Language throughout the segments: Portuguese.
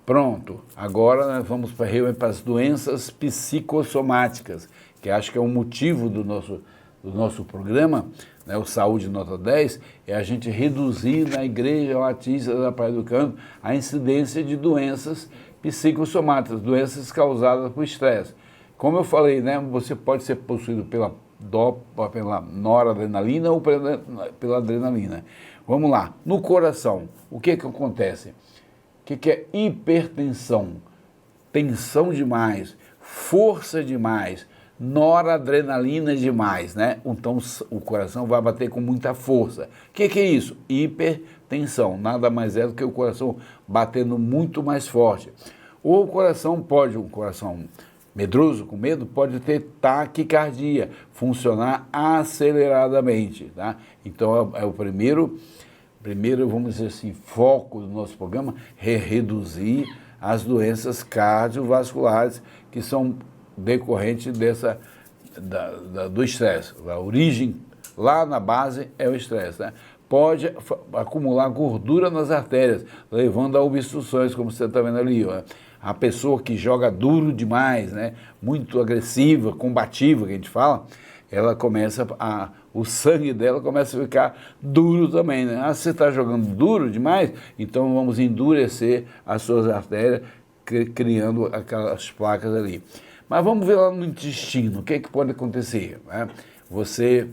Pronto, agora nós vamos para as doenças psicossomáticas, que acho que é o motivo do nosso programa, né, o Saúde Nota 10, é a gente reduzir na Igreja Batista da Praia do Canto a incidência de doenças psicossomáticas, doenças causadas por estresse. Como eu falei, né, você pode ser possuído pela noradrenalina ou pela adrenalina. Vamos lá, no coração, o que acontece? O que é hipertensão? Tensão demais, força demais, noradrenalina demais, né? Então o coração vai bater com muita força. O que é isso? Hipertensão, nada mais é do que o coração batendo muito mais forte. Ou o coração um coração medroso, com medo, pode ter taquicardia, funcionar aceleradamente, tá? Então é o primeiro, vamos dizer assim, foco do nosso programa é reduzir as doenças cardiovasculares que são decorrentes do estresse. A origem lá na base é o estresse, né? Pode acumular gordura nas artérias, levando a obstruções, como você está vendo ali, ó. A pessoa que joga duro demais, né? Muito agressiva, combativa, que a gente fala, ela o sangue dela começa a ficar duro também, né? Ah, você está jogando duro demais? Então vamos endurecer as suas artérias, criando aquelas placas ali. Mas vamos ver lá no intestino, o que pode acontecer, né? Você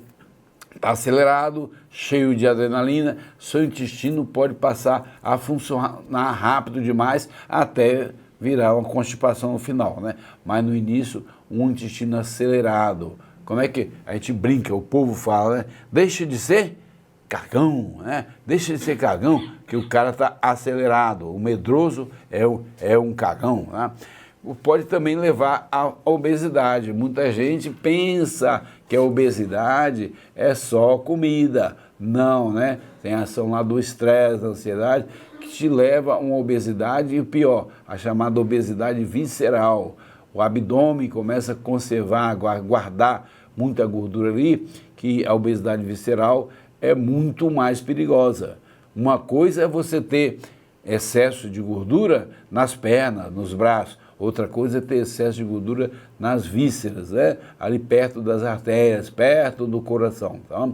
está acelerado, cheio de adrenalina, seu intestino pode passar a funcionar rápido demais até virar uma constipação no final, né? Mas no início, um intestino acelerado. Como é que a gente brinca, o povo fala, né? Deixa de ser cagão, né? Deixa de ser cagão, que o cara está acelerado. O medroso é um cagão, né? Pode também levar à obesidade. Muita gente pensa que a obesidade é só comida. Não, né? Tem a ação lá do estresse, da ansiedade, que te leva a uma obesidade e o pior, a chamada obesidade visceral. O abdômen começa a conservar, guardar muita gordura ali, que a obesidade visceral é muito mais perigosa. Uma coisa é você ter excesso de gordura nas pernas, nos braços. Outra coisa é ter excesso de gordura nas vísceras, né? Ali perto das artérias, perto do coração. Tá?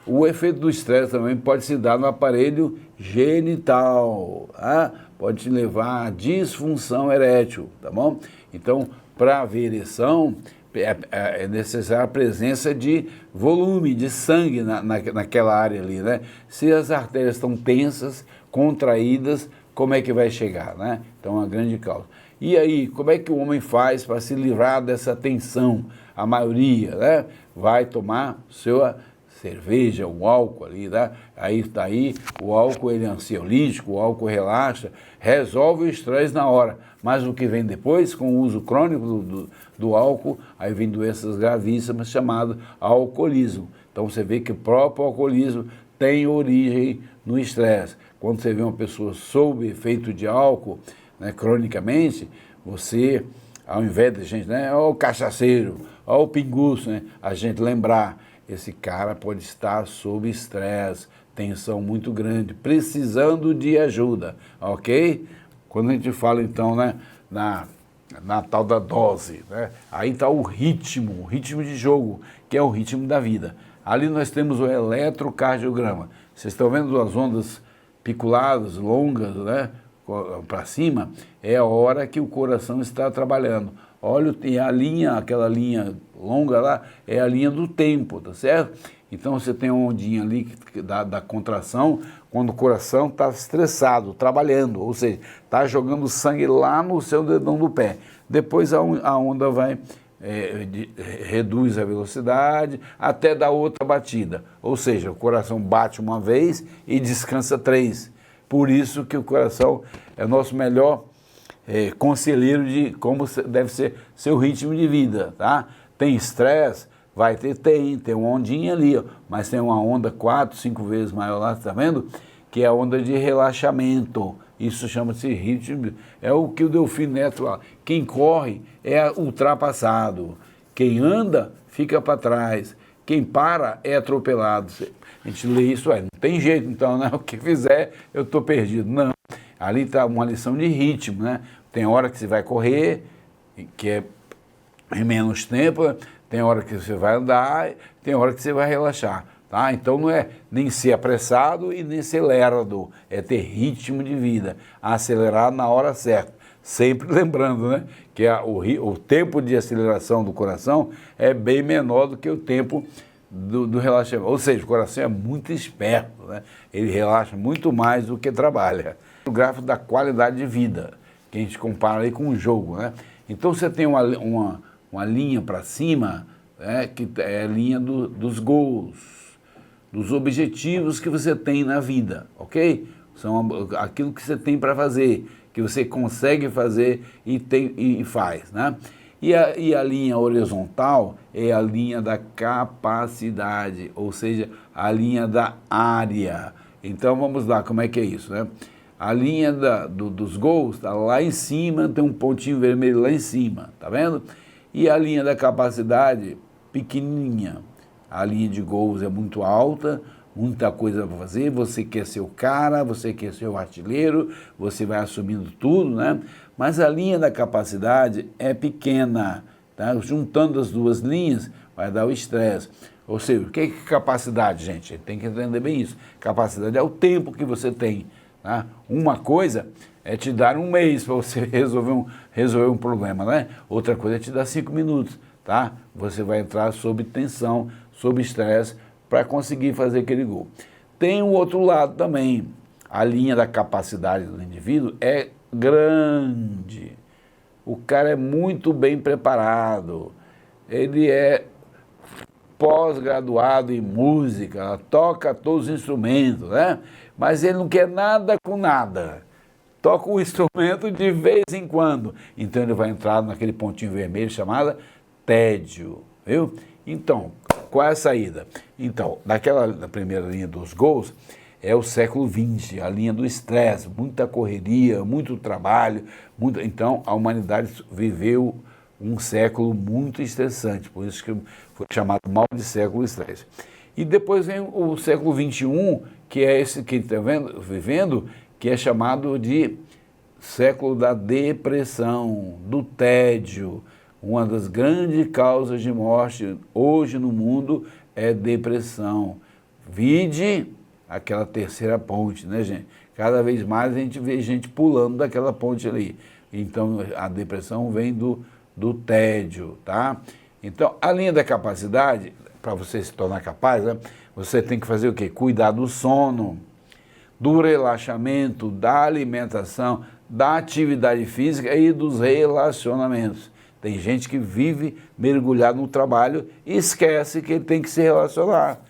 O efeito do estresse também pode se dar no aparelho genital, tá? Pode te levar à disfunção erétil, tá bom? Então, para haver ereção, é necessária a presença de volume, de sangue naquela área ali, né? Se as artérias estão tensas, contraídas, como é que vai chegar, né? Então, é uma grande causa. E aí, como é que o homem faz para se livrar dessa tensão? A maioria, né? Vai tomar sua cerveja, o álcool ali, né? Aí o álcool ele é ansiolítico, o álcool relaxa, resolve o estresse na hora. Mas o que vem depois, com o uso crônico do álcool, aí vem doenças gravíssimas chamadas alcoolismo. Então você vê que o próprio alcoolismo tem origem no estresse. Quando você vê uma pessoa sob efeito de álcool, né, cronicamente, você, ao invés de gente, né, ó o cachaceiro, ó o pinguço, né, a gente lembrar, esse cara pode estar sob estresse, tensão muito grande, precisando de ajuda, ok? Quando a gente fala, então, né, na tal da dose, né, aí está o ritmo de jogo, que é o ritmo da vida. Ali nós temos o eletrocardiograma. Vocês estão vendo as ondas piculadas, longas, né, para cima, é a hora que o coração está trabalhando. Olha, tem aquela linha longa lá, é a linha do tempo, tá certo? Então você tem uma ondinha ali da contração, quando o coração está estressado, trabalhando, ou seja, está jogando sangue lá no seu dedão do pé. Depois a onda vai, reduz a velocidade até dar outra batida. Ou seja, o coração bate uma vez e descansa 3. Por isso que o coração é o nosso melhor conselheiro de como deve ser seu ritmo de vida, tá? Tem estresse, vai ter, tem uma ondinha ali, ó, mas tem uma onda 4, 5 vezes maior lá, tá vendo? Que é a onda de relaxamento. Isso chama-se ritmo, é o que o Delfino Neto fala. Quem corre é ultrapassado, quem anda fica para trás, quem para é atropelado. A gente lê isso, não tem jeito então, né? O que fizer eu estou perdido. Não, Ali está uma lição de ritmo, né? Tem hora que você vai correr, que é em menos tempo, né? Tem hora que você vai andar, tem hora que você vai relaxar, tá? Então não é nem ser apressado e nem ser lerdo, é ter ritmo de vida, acelerar na hora certa. Sempre lembrando, né, que o tempo de aceleração do coração é bem menor do que o tempo do relaxamento. Ou seja, o coração é muito esperto, né? Ele relaxa muito mais do que trabalha. O gráfico da qualidade de vida, que a gente compara aí com um jogo, né? Então você tem uma linha para cima, né, que é a linha dos goals, dos objetivos que você tem na vida, ok? São aquilo que você tem para fazer, que você consegue fazer e faz, né? E a linha horizontal é a linha da capacidade, ou seja, a linha da área. Então vamos lá, como é que é isso, né? A linha dos gols está lá em cima, tem um pontinho vermelho lá em cima, tá vendo? E a linha da capacidade, pequenininha. A linha de gols é muito alta, muita coisa para fazer, você quer ser o cara, você quer ser o artilheiro, você vai assumindo tudo, né? Mas a linha da capacidade é pequena, tá? Juntando as duas linhas vai dar o estresse. Ou seja, o que é capacidade, gente? Tem que entender bem isso. Capacidade é o tempo que você tem, tá? Uma coisa é te dar um mês para você resolver um problema, né? Outra coisa é te dar 5 minutos, tá? Você vai entrar sob tensão, sob estresse, para conseguir fazer aquele gol. Tem um outro lado também. A linha da capacidade do indivíduo é grande. O cara é muito bem preparado. Ele é pós-graduado em música, toca todos os instrumentos, né? Mas ele não quer nada com nada. Toca um instrumento de vez em quando. Então ele vai entrar naquele pontinho vermelho chamado tédio, viu? Então, qual é a saída? Então, na primeira linha dos gols, é o século XX, a linha do estresse, muita correria, muito trabalho. Então, a humanidade viveu um século muito estressante, por isso que foi chamado mal de século estresse. E depois vem o século XXI, que é esse que está vivendo, que é chamado de século da depressão, do tédio. Uma das grandes causas de morte hoje no mundo é depressão. Vide aquela terceira ponte, né, gente? Cada vez mais a gente vê gente pulando daquela ponte ali. Então, a depressão vem do tédio, tá? Então, a linha da capacidade, para você se tornar capaz, né, você tem que fazer o quê? Cuidar do sono, do relaxamento, da alimentação, da atividade física e dos relacionamentos. Tem gente que vive mergulhado no trabalho e esquece que ele tem que se relacionar.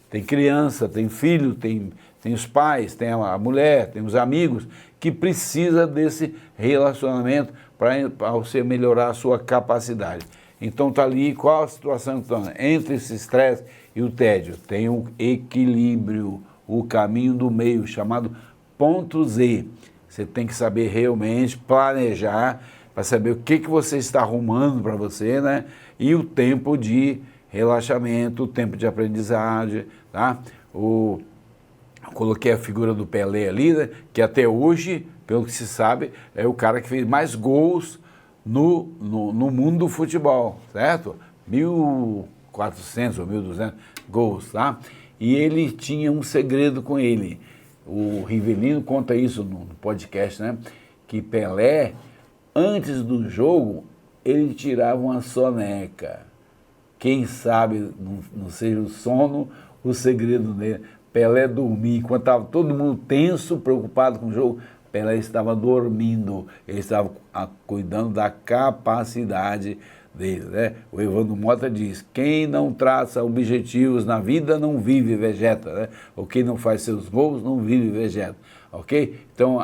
Tem criança, tem filho, tem os pais, tem a mulher, tem os amigos, que precisa desse relacionamento para você melhorar a sua capacidade. Então está ali, qual a situação que está entre esse estresse e o tédio? Tem um equilíbrio, o caminho do meio, chamado ponto Z. Você tem que saber realmente planejar, para saber o que você está arrumando para você, né? E o tempo de relaxamento, o tempo de aprendizagem, tá? Eu coloquei a figura do Pelé ali, né? Que até hoje, pelo que se sabe, é o cara que fez mais gols no mundo do futebol, certo? 1.400 ou 1.200 gols, tá? E ele tinha um segredo com ele. O Rivelino conta isso no podcast, né? Que Pelé, antes do jogo, ele tirava uma soneca. Quem sabe não seja o sono o segredo dele. Pelé dormia, enquanto estava todo mundo tenso, preocupado com o jogo, Pelé estava dormindo, ele estava cuidando da capacidade dele, né? O Evandro Mota diz, quem não traça objetivos na vida não vive, vegeta, né? Ou quem não faz seus gols não vive, vegeta, ok? Então,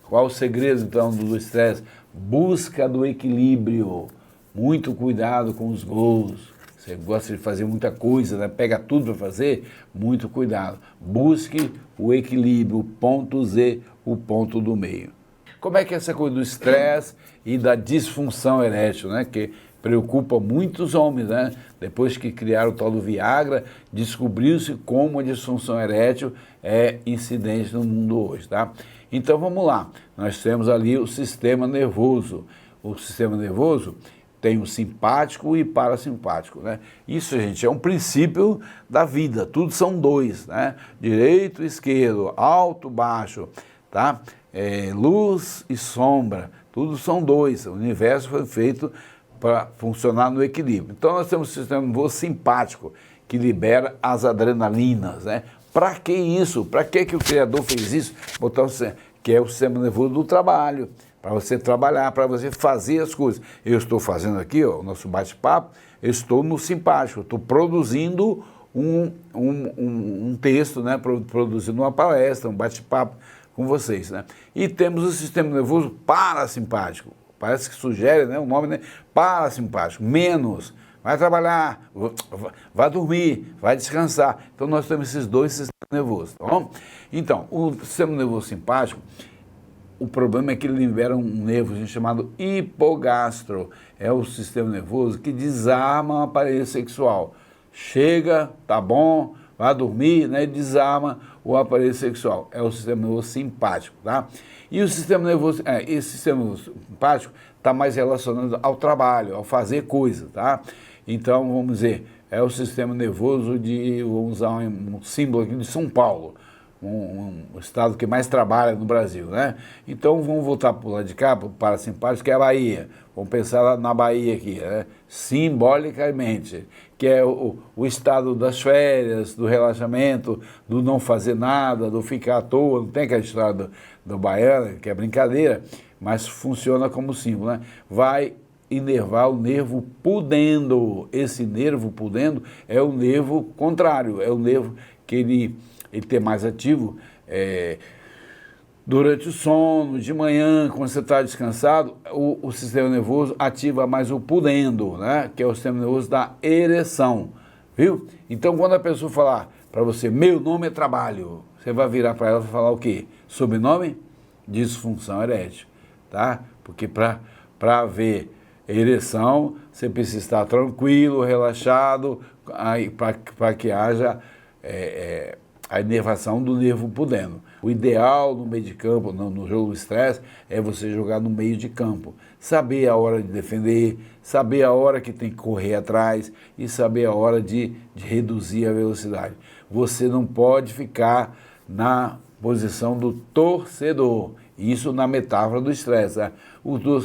qual o segredo então do estresse? Busca do equilíbrio, muito cuidado com os gols. Você gosta de fazer muita coisa, né? Pega tudo para fazer, muito cuidado. Busque o equilíbrio, o ponto Z, o ponto do meio. Como é que é essa coisa do estresse e da disfunção erétil, né? Que preocupa muitos homens, né? Depois que criaram o tal do Viagra, descobriu-se como a disfunção erétil é incidente no mundo hoje, tá? Então vamos lá, nós temos ali o sistema nervoso. O sistema nervoso tem o simpático e parasimpático, né? Isso, gente, é um princípio da vida, tudo são dois, né? Direito e esquerdo, alto, baixo, tá? Luz e sombra, tudo são dois, o universo foi feito para funcionar no equilíbrio. Então nós temos o sistema nervoso simpático, que libera as adrenalinas, né? Para que isso? Para que o Criador fez isso? Botar que é o sistema nervoso do trabalho, para você trabalhar, para você fazer as coisas. Eu estou fazendo aqui, ó, o nosso bate-papo, eu estou no simpático, estou produzindo um texto, né? Produzindo uma palestra, um bate-papo com vocês, né? E temos o sistema nervoso parasimpático, parece que sugere, né, o nome, né? Parasimpático, menos, vai trabalhar, vai dormir, vai descansar. Então nós temos esses dois sistemas nervosos, tá bom? Então, o sistema nervoso simpático, o problema é que ele libera um nervo chamado hipogastro, é o sistema nervoso que desarma o aparelho sexual. Chega, tá bom, vai dormir, né, desarma o aparelho sexual, é o sistema nervoso simpático, tá? E o sistema nervoso, esse sistema nervoso simpático está mais relacionado ao trabalho, ao fazer coisa, tá? Então, vamos dizer, é o sistema nervoso vamos usar um símbolo aqui de São Paulo, o estado que mais trabalha no Brasil, né? Então vamos voltar para o lado de cá, para o parasimpático, que é a Bahia. Vamos pensar na Bahia aqui, né? Simbolicamente, que é o estado das férias, do relaxamento, do não fazer nada, do ficar à toa. Não tem aquela história do baiano, que é brincadeira, mas funciona como símbolo, né? Vai inervar o nervo pudendo. Esse nervo pudendo é o nervo contrário, é o nervo que ele tem mais ativo durante o sono, de manhã, quando você está descansado, o sistema nervoso ativa mais o pudendo, né? Que é o sistema nervoso da ereção, viu? Então, quando a pessoa falar para você, meu nome é trabalho, você vai virar para ela e falar o quê? Sobrenome? Disfunção erétil, tá? Porque para haver ereção, você precisa estar tranquilo, relaxado, para que haja a inervação do nervo pudendo. O ideal no meio de campo, no jogo do estresse, é você jogar no meio de campo. Saber a hora de defender, saber a hora que tem que correr atrás e saber a hora de reduzir a velocidade. Você não pode ficar na posição do torcedor. Isso na metáfora do estresse. Né?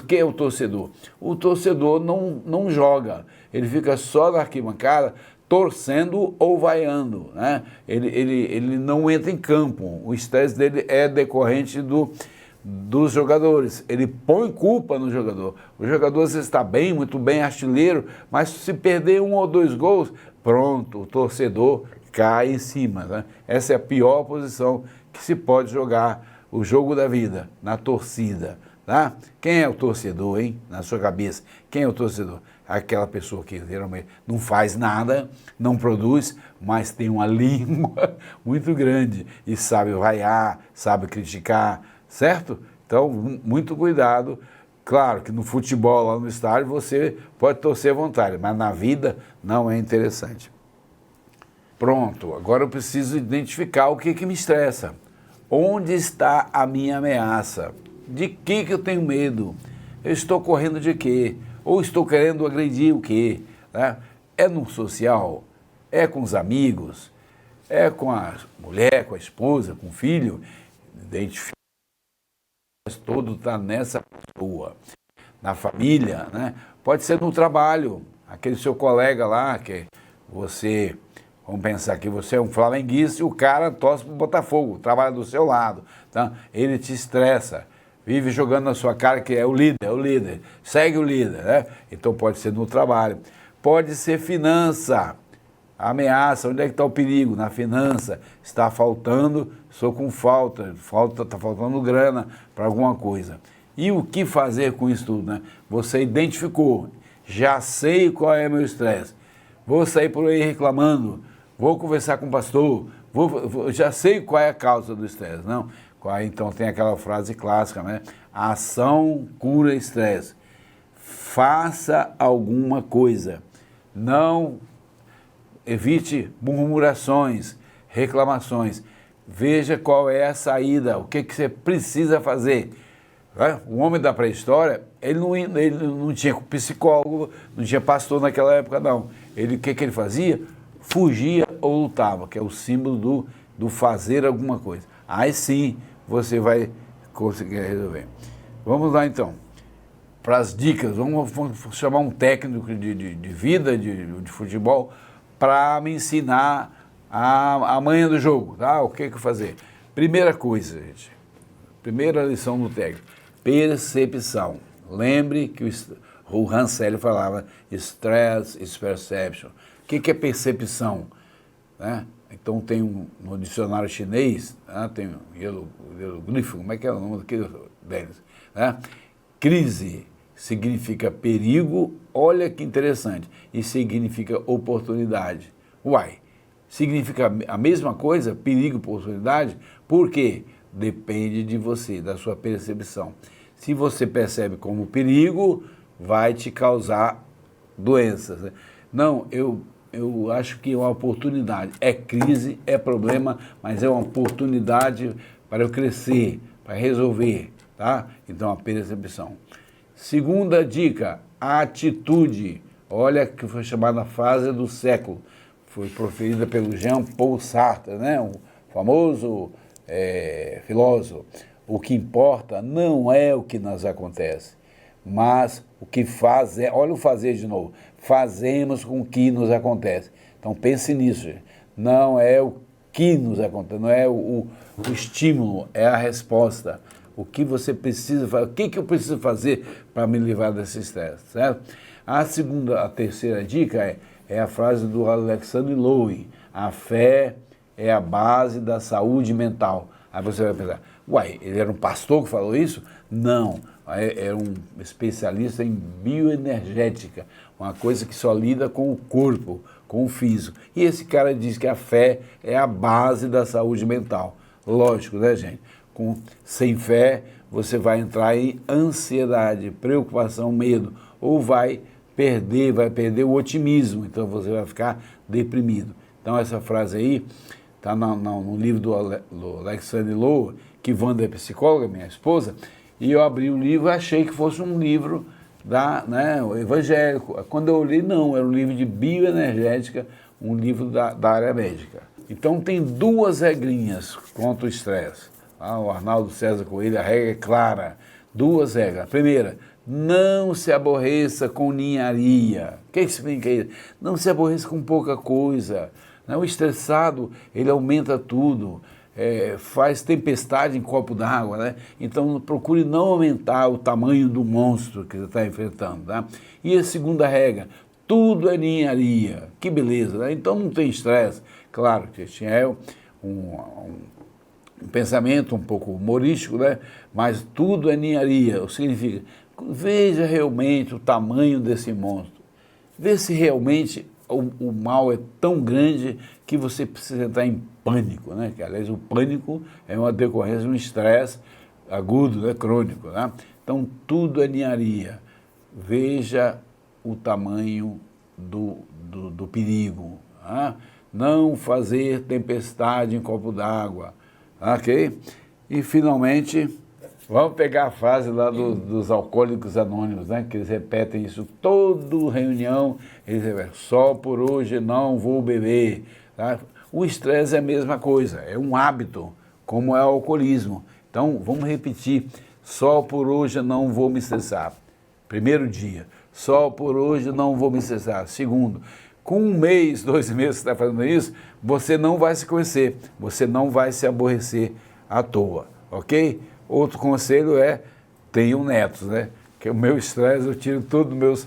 Quem é o torcedor? O torcedor não joga, ele fica só na arquibancada, torcendo ou vaiando, né? Ele não entra em campo, o estresse dele é decorrente dos jogadores, ele põe culpa no jogador. O jogador às vezes está bem, muito bem, artilheiro, mas se perder 1 ou 2 gols, pronto, o torcedor cai em cima, né? Essa é a pior posição que se pode jogar o jogo da vida, na torcida, tá? Quem é o torcedor, hein? Na sua cabeça, quem é o torcedor? Aquela pessoa que geralmente não faz nada, não produz, mas tem uma língua muito grande e sabe vaiar, sabe criticar, certo? Então, muito cuidado. Claro que no futebol, lá no estádio, você pode torcer à vontade, mas na vida não é interessante. Pronto, agora eu preciso identificar o que me estressa. Onde está a minha ameaça? De que eu tenho medo? Eu estou correndo de quê? Ou estou querendo agredir o quê? Né? É no social? É com os amigos? É com a mulher, com a esposa, com o filho? Identificar. Todo está nessa pessoa. Na família, né? Pode ser no trabalho. Aquele seu colega lá, que você... Vamos pensar que você é um flamenguista e o cara torce para o Botafogo, trabalha do seu lado. Tá? Ele te estressa, vive jogando na sua cara que é o líder, segue o líder. Né? Então pode ser no trabalho. Pode ser finança, ameaça, onde é que está o perigo? Na finança, está faltando, estou com falta, está faltando grana para alguma coisa. E o que fazer com isso tudo? Né? Você identificou, já sei qual é meu estresse, vou sair por aí reclamando, vou conversar com o pastor, já sei qual é a causa do estresse, não? Então tem aquela frase clássica, né? A ação cura estresse. faça alguma coisa. Não evite murmurações, reclamações. Veja qual é a saída, o que você precisa fazer. O homem da pré-história, ele não tinha psicólogo, não tinha pastor naquela época, não. O que ele fazia? Fugia ou lutava, que é o símbolo do fazer alguma coisa. Aí sim você vai conseguir resolver. Vamos lá então, para as dicas. Vamos chamar um técnico de vida, de futebol, para me ensinar a manha do jogo, tá? O que fazer? Primeira coisa, gente, primeira lição do técnico, percepção. Lembre que o Hans Selye falava, stress is perception. O que é percepção? Né? Então tem no dicionário chinês, né? Tem o hieroglifo, como é que é o nome deles? Né? Crise significa perigo, olha que interessante, e significa oportunidade. Uai, significa a mesma coisa, perigo e oportunidade? Por quê? Depende de você, da sua percepção. Se você percebe como perigo, vai te causar doenças. Né? Não, eu acho que é uma oportunidade. É crise, é problema, mas é uma oportunidade para eu crescer, para resolver. Tá? Então, a percepção. Segunda dica, atitude. Olha que foi chamada fase do século. Foi proferida pelo Jean-Paul Sartre, né? Um famoso filósofo. O que importa não é o que nos acontece, mas o que faz é, olha o fazer de novo, fazemos com que nos acontece. Então pense nisso, gente. Não é o que nos acontece, não é o estímulo, é a resposta. O que você precisa fazer, o que eu preciso fazer para me livrar desse estresse, certo? A terceira dica é a frase do Alexander Lowen, a fé é a base da saúde mental. Aí você vai pensar, uai, ele era um pastor que falou isso? Não, era um especialista em bioenergética, uma coisa que só lida com o corpo, com o físico. E esse cara diz que a fé é a base da saúde mental. Lógico, né, gente? Sem fé, você vai entrar em ansiedade, preocupação, medo, ou vai perder o otimismo, então você vai ficar deprimido. Então essa frase aí está no livro do Alexander Lowen, que Wanda é psicóloga, minha esposa, e eu abri o livro e achei que fosse um livro evangélico. Quando eu olhei, não, era um livro de bioenergética, um livro da área médica. Então tem duas regrinhas contra o estresse. O Arnaldo César Coelho, a regra é clara, duas regras. A primeira, não se aborreça com ninharia. O que significa isso? Não se aborreça com pouca coisa. O estressado, ele aumenta tudo, faz tempestade em copo d'água, né? Então procure não aumentar o tamanho do monstro que você está enfrentando. Tá? E a segunda regra, tudo é ninharia. Que beleza, né? Então não tem estresse. Claro que tinha um pensamento um pouco humorístico, né? Mas tudo é ninharia. O que significa? Veja realmente o tamanho desse monstro. Vê se realmente o mal é tão grande que você precisa entrar em pânico, né? Que, aliás, o pânico é uma decorrência de um estresse agudo, né? Crônico, né? Então, tudo é ninharia. Veja o tamanho do perigo. Né? Não fazer tempestade em copo d'água. Ok? E, finalmente, vamos pegar a frase lá dos alcoólicos anônimos, né? Que eles repetem isso toda reunião, eles repetem, só por hoje não vou beber. Tá? O estresse é a mesma coisa, é um hábito, como é o alcoolismo. Então, vamos repetir, só por hoje não vou me estressar. Primeiro dia, só por hoje não vou me estressar. Segundo, com 1 mês, 2 meses que você está fazendo isso, você não vai se conhecer, você não vai se aborrecer à toa, ok? Outro conselho é, tenham netos, né? Que o meu estresse eu tiro todos os meus